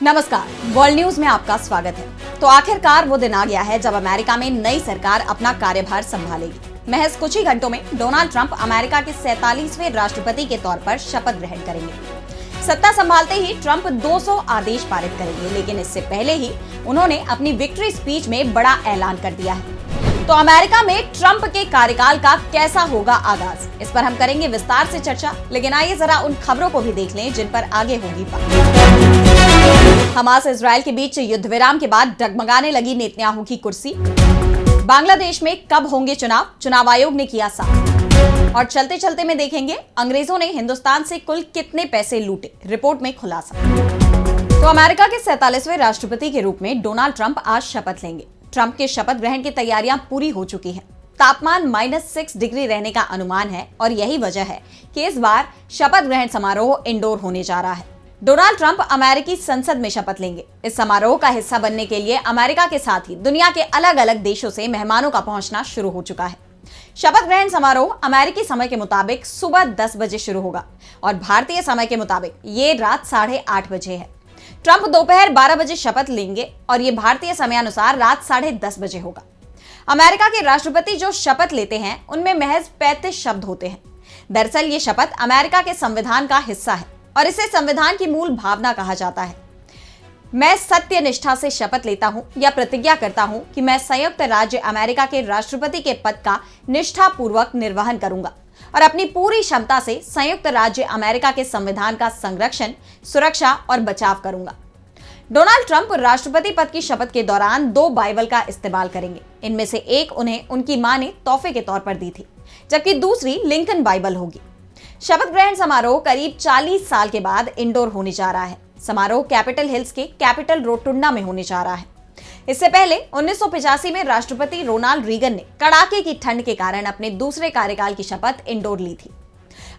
नमस्कार, world news में आपका स्वागत है। तो आखिरकार वो दिन आ गया है जब अमेरिका में नई सरकार अपना कार्यभार संभालेगी। महज कुछ ही घंटों में डोनाल्ड ट्रंप अमेरिका के 47वें राष्ट्रपति के तौर पर शपथ ग्रहण करेंगे। सत्ता संभालते ही ट्रंप 200 आदेश पारित करेंगे, लेकिन इससे पहले ही उन्होंने अपनी विक्ट्री स्पीच में बड़ा ऐलान कर दिया है। तो अमेरिका में ट्रंप के कार्यकाल का कैसा होगा आगाज, इस पर हम करेंगे विस्तार से चर्चा। लेकिन आइए जरा उन खबरों को भी देख लें जिन पर आगे होगी बात। हमास इजराइल के बीच युद्ध विराम के बाद डगमगाने लगी नेतन्याहू की कुर्सी। बांग्लादेश में कब होंगे चुनाव आयोग ने किया साफ। और चलते चलते में देखेंगे अंग्रेजों ने हिंदुस्तान से कुल कितने पैसे लूटे, रिपोर्ट में खुलासा। तो अमेरिका के 47वें राष्ट्रपति के रूप में डोनाल्ड ट्रंप आज शपथ लेंगे। ट्रंप के शपथ ग्रहण की तैयारियां पूरी हो चुकी हैं। तापमान -6 डिग्री रहने का अनुमान है और यही वजह है कि इस बार शपथ ग्रहण समारोह इंडोर होने जा रहा है। डोनाल्ड ट्रंप अमेरिकी संसद में शपथ लेंगे। इस समारोह का हिस्सा बनने के लिए अमेरिका के साथ ही दुनिया के अलग अलग देशों से मेहमानों का पहुंचना शुरू हो चुका है। शपथ ग्रहण समारोह अमेरिकी समय के मुताबिक सुबह 10 बजे शुरू होगा और भारतीय समय के मुताबिक ये रात 8:30 बजे है। ट्रंप दोपहर 12 बजे शपथ लेंगे और ये भारतीय समयानुसार रात 10:30 बजे होगा। अमेरिका के राष्ट्रपति जो शपथ लेते हैं उनमें महज 35 शब्द होते हैं। दरअसल ये शपथ अमेरिका के संविधान का हिस्सा है और इसे संविधान की मूल भावना कहा जाता है। मैं सत्य निष्ठा से शपथ लेता हूं या प्रतिज्ञा करता हूं कि मैं संयुक्त राज्य अमेरिका के राष्ट्रपति के पद का निष्ठापूर्वक निर्वहन करूंगा और अपनी पूरी क्षमता से संयुक्त राज्य अमेरिका के संविधान का संरक्षण, सुरक्षा और बचाव करूंगा। डोनाल्ड ट्रंप राष्ट्रपति पद की शपथ के दौरान 2 बाइबल का इस्तेमाल करेंगे। इनमें से एक उन्हें उनकी मां ने तोहफे के तौर पर दी थी, जबकि दूसरी लिंकन बाइबल होगी। शपथ ग्रहण समारोह करीब 40 साल के बाद इंडोर होने जा रहा है। समारोह कैपिटल हिल्स के कैपिटल रोटुंडा में होने जा रहा है। इससे पहले 1985 में राष्ट्रपति रोनाल्ड रीगन ने कड़ाके की ठंड के कारण अपने दूसरे कार्यकाल की शपथ इंडोर ली थी।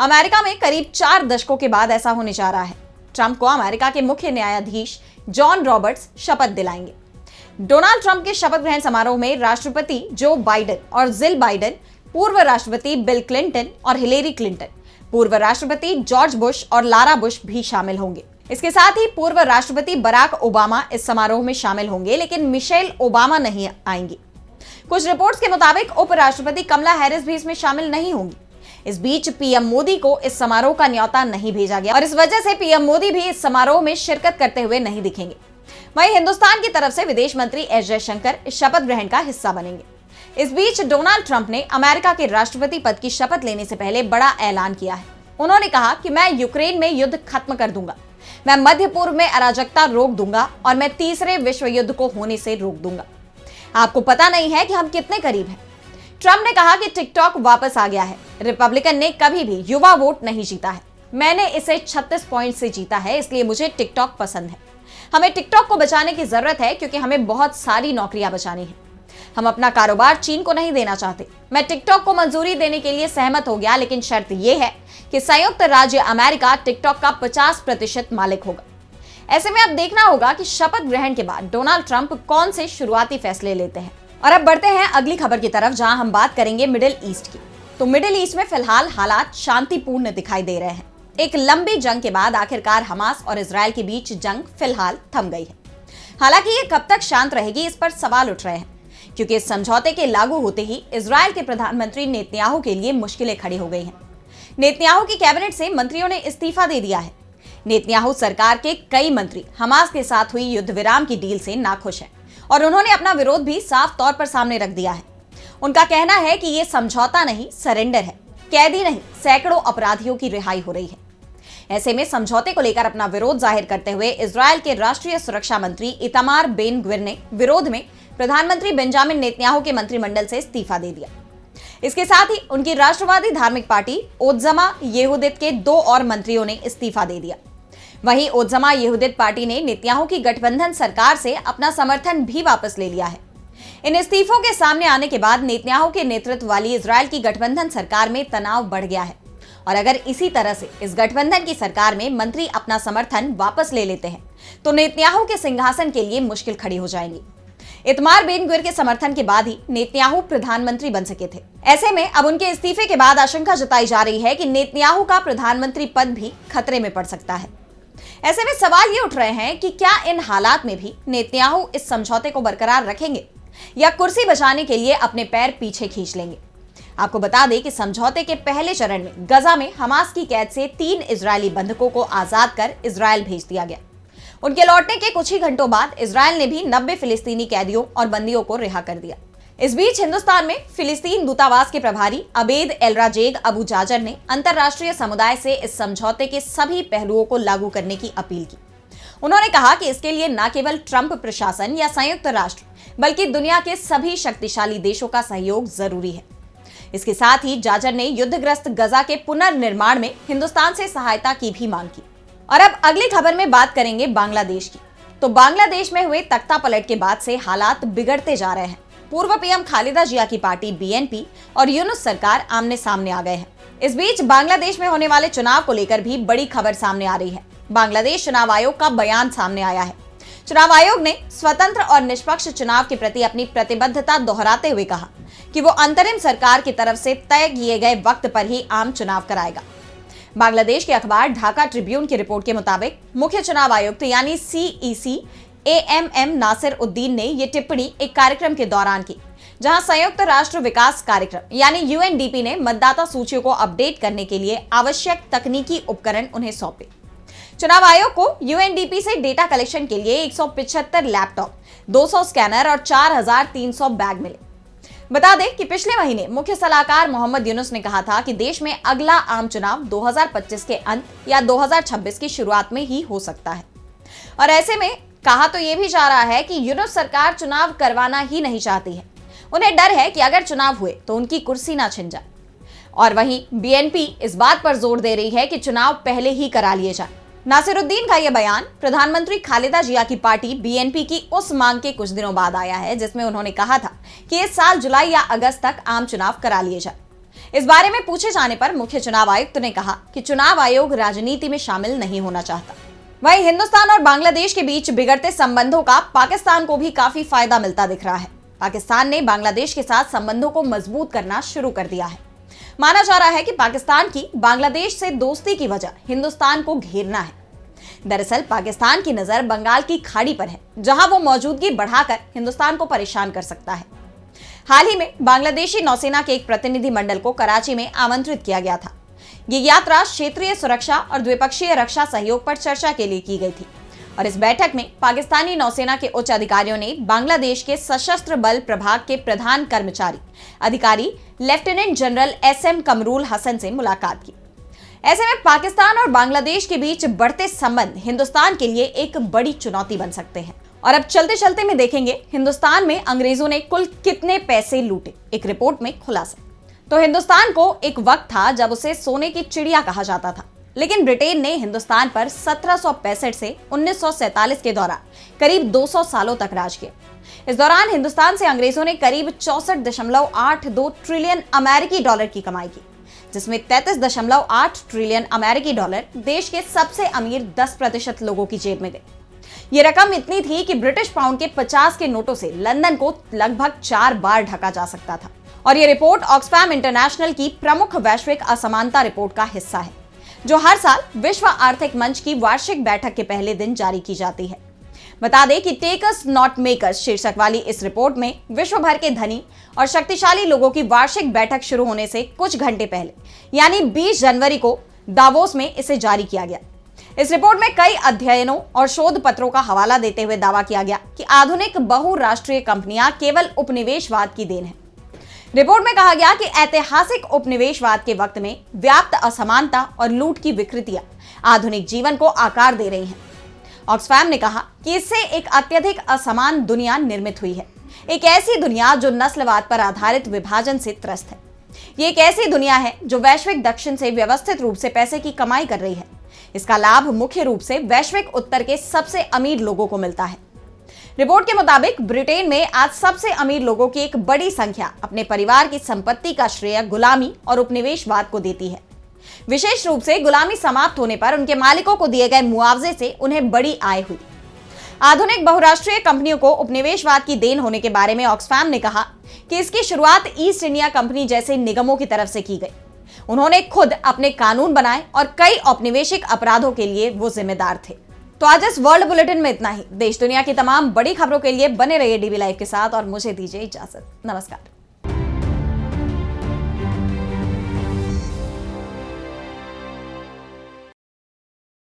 अमेरिका में करीब 4 दशकों के बाद ऐसा होने जा रहा है। ट्रंप को अमेरिका के मुख्य न्यायाधीश जॉन रॉबर्ट्स शपथ दिलाएंगे। डोनाल्ड ट्रंप के शपथ ग्रहण समारोह में राष्ट्रपति जो बाइडेन और जिल बाइडेन, पूर्व राष्ट्रपति बिल क्लिंटन और हिलेरी क्लिंटन, पूर्व राष्ट्रपति जॉर्ज बुश और लारा बुश भी शामिल होंगे। इसके साथ ही पूर्व राष्ट्रपति बराक ओबामा इस समारोह में शामिल होंगे, लेकिन मिशेल ओबामा नहीं आएंगी। कुछ रिपोर्ट्स के मुताबिक उपराष्ट्रपति कमला हैरिस भी इसमें शामिल नहीं होंगी। इस बीच पीएम मोदी को इस समारोह का न्योता नहीं भेजा गया और इस वजह से पीएम मोदी भी इस समारोह में शिरकत करते हुए नहीं दिखेंगे। वहीं हिंदुस्तान की तरफ से विदेश मंत्री एस जयशंकर इस शपथ ग्रहण का हिस्सा बनेंगे। इस बीच डोनाल्ड ट्रंप ने अमेरिका के राष्ट्रपति पद की शपथ लेने से पहले बड़ा ऐलान किया है। उन्होंने कहा कि मैं यूक्रेन में युद्ध खत्म कर दूंगा, मैं मध्य पूर्व में अराजकता रोक दूंगा और मैं तीसरे विश्व युद्ध को होने से रोक दूंगा। आपको पता नहीं है कि हम कितने करीब हैं। ट्रंप ने कहा कि टिकटॉक वापस आ गया है। रिपब्लिकन ने कभी भी युवा वोट नहीं जीता है। मैंने इसे 36 पॉइंट से जीता है, इसलिए मुझे टिकटॉक पसंद है। हमें टिकटॉक को बचाने की जरूरत है क्योंकि हमें बहुत सारी नौकरियां बचानी है। हम अपना कारोबार चीन को नहीं देना चाहते। मैं टिकटॉक को मंजूरी देने के लिए सहमत हो गया, लेकिन शर्त यह है कि संयुक्त राज्य अमेरिका टिकटॉक का 50% मालिक होगा। ऐसे में अब देखना होगा कि शपथ ग्रहण के बाद डोनाल्ड ट्रंप कौन से शुरुआती फैसले लेते हैं। और अब बढ़ते हैं अगली खबर की तरफ, जहां हम बात करेंगे मिडिल ईस्ट की। तो मिडिल ईस्ट में फिलहाल हालात शांतिपूर्ण दिखाई दे रहे हैं। एक लंबी जंग के बाद आखिरकार हमास और इजरायल के बीच जंग फिलहाल थम गई है। हालांकि ये कब तक शांत रहेगी, इस पर सवाल उठ रहे हैं, क्योंकि इस समझौते के लागू होते ही इजरायल के प्रधानमंत्री नेतन्याहू के लिए मुश्किलें खड़ी हो गई हैं। नेतन्याहू की कैबिनेट से मंत्रियों ने इस्तीफा दे दिया है। नेतन्याहू सरकार के कई मंत्री हमास के साथ हुई युद्ध विराम की डील से नाखुश हैं और उन्होंने अपना विरोध भी साफ तौर पर सामने रख दिया है। उनका कहना है कि यह समझौता नहीं, सरेंडर है। कैदी नहीं, सैकड़ों अपराधियों की रिहाई हो रही है। ऐसे में समझौते को लेकर अपना विरोध जाहिर करते हुए इजरायल के राष्ट्रीय सुरक्षा मंत्री इतामार बेन ग्विर ने विरोध में प्रधानमंत्री बेंजामिन नेतन्याहू के मंत्रिमंडल से इस्तीफा दे दिया। इसके साथ ही उनकी राष्ट्रवादी धार्मिक पार्टी ओत्जमा येहुदित के 2 और मंत्रियों ने इस्तीफा दे दिया। वहीं ओत्जमा येहुदित पार्टी ने नेतन्याहू की गठबंधन सरकार से अपना समर्थन भी वापस ले लिया है। इन इस्तीफों के सामने आने के बाद नेतन्याहू के नेतृत्व वाली इजरायल की गठबंधन सरकार में तनाव बढ़ गया है और अगर इसी तरह से इस गठबंधन की सरकार में मंत्री अपना समर्थन वापस ले लेते हैं तो नेतन्याहू के सिंहासन के लिए मुश्किल खड़ी हो जाएंगी। इतमार बेन ग्विर के समर्थन के बाद ही नेतन्याहू प्रधानमंत्री बन सके थे। ऐसे में अब उनके इस्तीफे के बाद आशंका जताई जा रही है कि नेतन्याहू का प्रधानमंत्री पद भी खतरे में पड़ सकता है। ऐसे में सवाल ये उठ रहे हैं कि क्या इन हालात में भी नेतन्याहू इस समझौते को बरकरार रखेंगे या कुर्सी बचाने के लिए अपने पैर पीछे खींच लेंगे। आपको बता दें कि समझौते के पहले चरण में गजा में हमास की कैद से 3 इजरायली बंधकों को आजाद कर इजरायल भेज दिया गया। उनके लौटने के कुछ ही घंटों बाद इजरायल ने भी 90 फिलिस्तीनी कैदियों और बंदियों को रिहा कर दिया। इस बीच हिंदुस्तान में फिलिस्तीन दूतावास के प्रभारी अबेद एलराजेग अबू जाजर ने अंतर्राष्ट्रीय समुदाय से इस समझौते के सभी पहलुओं को लागू करने की अपील की। उन्होंने कहा कि इसके लिए न केवल ट्रंप प्रशासन या संयुक्त राष्ट्र बल्कि दुनिया के सभी शक्तिशाली देशों का सहयोग जरूरी है। इसके साथ ही जाजर ने युद्धग्रस्त गजा के पुनर्निर्माण में हिंदुस्तान से सहायता की भी मांग की। और अब अगली खबर में बात करेंगे बांग्लादेश की। तो बांग्लादेश में हुए तख्ता पलट के बाद से हालात बिगड़ते जा रहे हैं। पूर्व पीएम खालिदा जिया की पार्टी बीएनपी और यूनुस सरकार आमने सामने आ गए हैं। इस बीच बांग्लादेश में होने वाले चुनाव को लेकर भी बड़ी खबर सामने आ रही है। बांग्लादेश चुनाव आयोग का बयान सामने आया है। चुनाव आयोग ने स्वतंत्र और निष्पक्ष चुनाव के प्रति अपनी प्रतिबद्धता दोहराते हुए कहा कि वो अंतरिम सरकार की तरफ से तय किए गए वक्त पर ही आम चुनाव कराएगा। बांग्लादेश के अखबार ढाका ट्रिब्यून की रिपोर्ट के मुताबिक मुख्य चुनाव आयुक्त यानी सीईसी एएमएम नासिर उद्दीन ने ये टिप्पणी एक कार्यक्रम के दौरान की, जहां संयुक्त राष्ट्र विकास कार्यक्रम यानी यूएनडीपी ने मतदाता सूचियों को अपडेट करने के लिए आवश्यक तकनीकी उपकरण उन्हें सौंपे। चुनाव आयोग को यूएनडीपी से डेटा कलेक्शन के लिए 175 लैपटॉप, 200 स्कैनर और 4300 बैग मिले। बता दें कि पिछले महीने मुख्य सलाहकार मोहम्मद यूनुस ने कहा था कि देश में अगला आम चुनाव 2025 के अंत या 2026 की शुरुआत में ही हो सकता है। और ऐसे में कहा तो यह भी जा रहा है कि यूनुस सरकार चुनाव करवाना ही नहीं चाहती है। उन्हें डर है कि अगर चुनाव हुए तो उनकी कुर्सी ना छिन जाए। और वहीं बीएनपी इस बात पर जोर दे रही है कि चुनाव पहले ही करा लिए जाए। नासिरुद्दीन का यह बयान प्रधानमंत्री खालिदा जिया की पार्टी बीएनपी की उस मांग के कुछ दिनों बाद आया है जिसमें उन्होंने कहा था कि इस साल जुलाई या अगस्त तक आम चुनाव करा लिए जाए। इस बारे में पूछे जाने पर मुख्य चुनाव आयुक्त ने कहा कि चुनाव आयोग राजनीति में शामिल नहीं होना चाहता। वहीं हिंदुस्तान और बांग्लादेश के बीच बिगड़ते संबंधों का पाकिस्तान को भी काफी फायदा मिलता दिख रहा है। पाकिस्तान ने बांग्लादेश के साथ संबंधों को मजबूत करना शुरू कर दिया है। माना जा रहा है कि पाकिस्तान की बांग्लादेश से दोस्ती की वजह हिंदुस्तान को घेरना है। दरअसल पाकिस्तान की नजर बंगाल की खाड़ी पर है, जहां वो मौजूदगी बढ़ाकर हिंदुस्तान को परेशान कर सकता है। हाल ही में बांग्लादेशी नौसेना के एक प्रतिनिधि मंडल को कराची में आमंत्रित किया गया था। ये यात्रा क्षेत्रीय सुरक्षा और द्विपक्षीय रक्षा सहयोग पर चर्चा के लिए की गई थी। और इस बैठक में पाकिस्तानी नौसेना के उच्च अधिकारियों ने बांग्लादेश के सशस्त्र बल प्रभाग के प्रधान कर्मचारी अधिकारी lieutenant general SM Kamrul Hasan से मुलाकात की। ऐसे में पाकिस्तान और बांग्लादेश के बीच बढ़ते संबंध हिंदुस्तान के लिए एक बड़ी चुनौती बन सकते हैं। और अब चलते चलते में देखेंगे हिंदुस्तान में अंग्रेजों ने कुल कितने पैसे लूटे, एक रिपोर्ट में खुलासा। तो हिंदुस्तान को एक वक्त था जब उसे सोने की चिड़िया कहा जाता था, लेकिन ब्रिटेन ने हिंदुस्तान पर 1765 से 1947 के दौरान करीब 200 सालों तक राज किया। इस दौरान हिंदुस्तान से अंग्रेजों ने करीब 64.82 ट्रिलियन अमेरिकी डॉलर की कमाई की, जिसमें 33.8 ट्रिलियन अमेरिकी डॉलर देश के सबसे अमीर 10% लोगों की जेब में गए। ये रकम इतनी थी कि ब्रिटिश पाउंड के 50 के नोटों से लंदन को लगभग 4 बार ढका जा सकता था। और ये रिपोर्ट ऑक्सफैम इंटरनेशनल की प्रमुख वैश्विक असमानता रिपोर्ट का हिस्सा है, जो हर साल विश्व आर्थिक मंच की वार्षिक बैठक के पहले दिन जारी की जाती है। बता दें कि टेकर्स नॉट मेकर्स शीर्षक वाली इस रिपोर्ट में विश्व भर के धनी और शक्तिशाली लोगों की वार्षिक बैठक शुरू होने से कुछ घंटे पहले यानी 20 जनवरी को दावोस में इसे जारी किया गया। इस रिपोर्ट में कई अध्ययनों और शोध पत्रों का हवाला देते हुए दावा किया गया कि आधुनिक बहुराष्ट्रीय कंपनियां केवल उपनिवेशवाद की देन है। रिपोर्ट में कहा गया कि ऐतिहासिक उपनिवेशवाद के वक्त में व्याप्त असमानता और लूट की विकृतियां आधुनिक जीवन को आकार दे रही हैं। ऑक्सफैम ने कहा कि इससे एक अत्यधिक असमान दुनिया निर्मित हुई है, एक ऐसी दुनिया जो नस्लवाद पर आधारित विभाजन से त्रस्त है। ये एक ऐसी दुनिया है जो वैश्विक दक्षिण से व्यवस्थित रूप से पैसे की कमाई कर रही है। इसका लाभ मुख्य रूप से वैश्विक उत्तर के सबसे अमीर लोगों को मिलता है। रिपोर्ट के मुताबिक ब्रिटेन में आज सबसे अमीर लोगों की एक बड़ी संख्या अपने परिवार की संपत्ति का श्रेय गुलामी और उपनिवेशवाद को देती है। विशेष रूप से गुलामी समाप्त होने पर उनके मालिकों को दिए गए मुआवजे से उन्हें बड़ी आय हुई। आधुनिक बहुराष्ट्रीय कंपनियों को उपनिवेशवाद की देन होने के बारे में ऑक्सफैम ने कहा कि इसकी शुरुआत ईस्ट इंडिया कंपनी जैसे निगमों की तरफ से की गई। उन्होंने खुद अपने कानून बनाए और कई औपनिवेशिक अपराधों के लिए वो जिम्मेदार थे। तो आज इस वर्ल्ड बुलेटिन में इतना ही। देश दुनिया की तमाम बड़ी खबरों के लिए बने रहिए डीबी लाइव के साथ और मुझे दीजिए इजाजत। नमस्कार।